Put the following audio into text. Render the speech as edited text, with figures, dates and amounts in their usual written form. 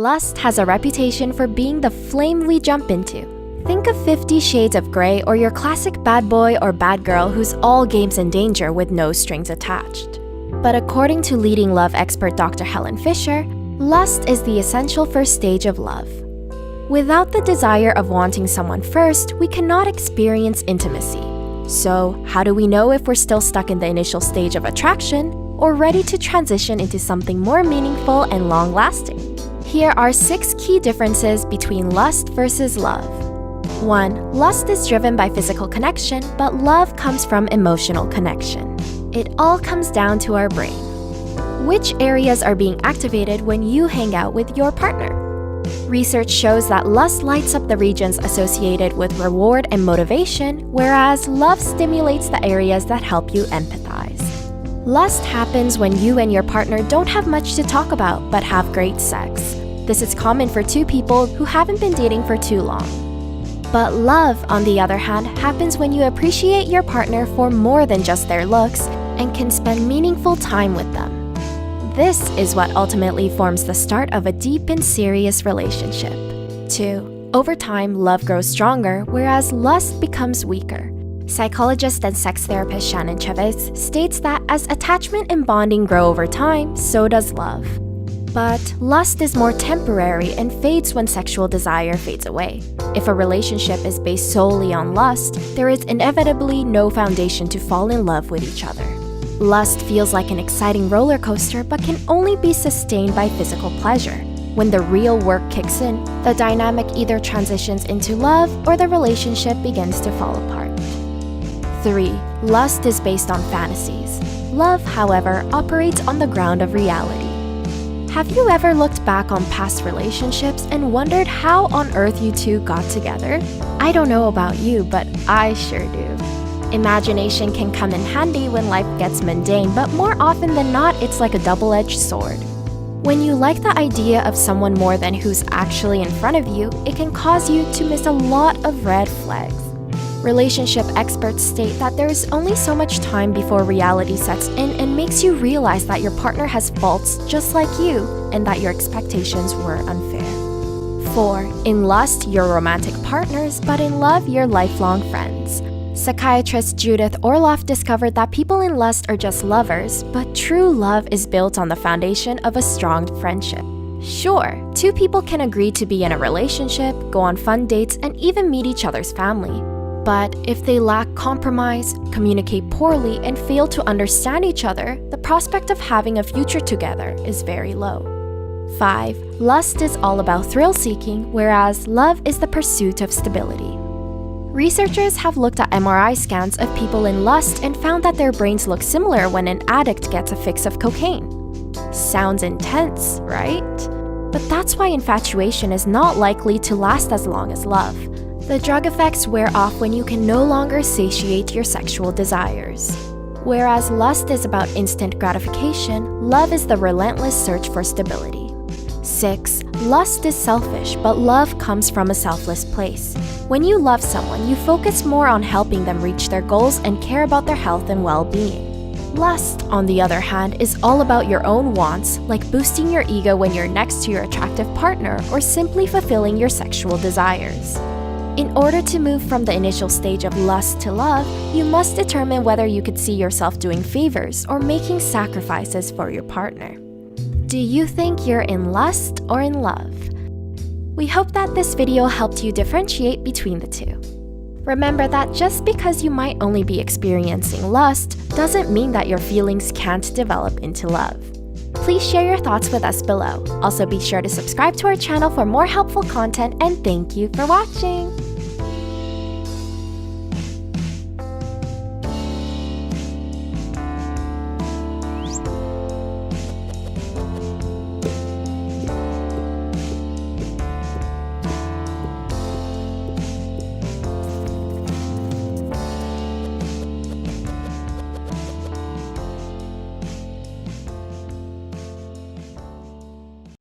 Lust has a reputation for being the flame we jump into. Think of 50 Shades of Grey or your classic bad boy or bad girl who's all games and danger with no strings attached. But according to leading love expert Dr. Helen Fisher, lust is the essential first stage of love. Without the desire of wanting someone first, we cannot experience intimacy. So, how do we know if we're still stuck in the initial stage of attraction or ready to transition into something more meaningful and long-lasting? Here are 6 key differences between lust versus love. 1. Lust is driven by physical connection, but love comes from emotional connection. It all comes down to our brain. Which areas are being activated when you hang out with your partner? Research shows that lust lights up the regions associated with reward and motivation, whereas love stimulates the areas that help you empathize. Lust happens when you and your partner don't have much to talk about but have great sex. This is common for 2 people who haven't been dating for too long. But love, on the other hand, happens when you appreciate your partner for more than just their looks and can spend meaningful time with them. This is what ultimately forms the start of a deep and serious relationship. 2. Over time, love grows stronger, whereas lust becomes weaker. Psychologist and sex therapist Shannon Chavez states that as attachment and bonding grow over time, so does love. But lust is more temporary and fades when sexual desire fades away. If a relationship is based solely on lust, there is inevitably no foundation to fall in love with each other. Lust feels like an exciting roller coaster but can only be sustained by physical pleasure. When the real work kicks in, the dynamic either transitions into love or the relationship begins to fall apart. 3. Lust is based on fantasies. Love, however, operates on the ground of reality. Have you ever looked back on past relationships and wondered how on earth you two got together? I don't know about you, but I sure do. Imagination can come in handy when life gets mundane, but more often than not, it's like a double-edged sword. When you like the idea of someone more than who's actually in front of you, it can cause you to miss a lot of red flags. Relationship experts state that there is only so much time before reality sets in and makes you realize that your partner has faults just like you and that your expectations were unfair. 4. In lust, you're romantic partners, but in love, you're lifelong friends. Psychiatrist Judith Orloff discovered that people in lust are just lovers, but true love is built on the foundation of a strong friendship. Sure, 2 people can agree to be in a relationship, go on fun dates, and even meet each other's family. But if they lack compromise, communicate poorly, and fail to understand each other, the prospect of having a future together is very low. 5. Lust is all about thrill-seeking, whereas love is the pursuit of stability. Researchers have looked at MRI scans of people in lust and found that their brains look similar when an addict gets a fix of cocaine. Sounds intense, right? But that's why infatuation is not likely to last as long as love. The drug effects wear off when you can no longer satiate your sexual desires. Whereas lust is about instant gratification, love is the relentless search for stability. 6. Lust is selfish, but love comes from a selfless place. When you love someone, you focus more on helping them reach their goals and care about their health and well-being. Lust, on the other hand, is all about your own wants, like boosting your ego when you're next to your attractive partner or simply fulfilling your sexual desires. In order to move from the initial stage of lust to love, you must determine whether you could see yourself doing favors or making sacrifices for your partner. Do you think you're in lust or in love? We hope that this video helped you differentiate between the two. Remember that just because you might only be experiencing lust doesn't mean that your feelings can't develop into love. Please share your thoughts with us below. Also be sure to subscribe to our channel for more helpful content, and thank you for watching!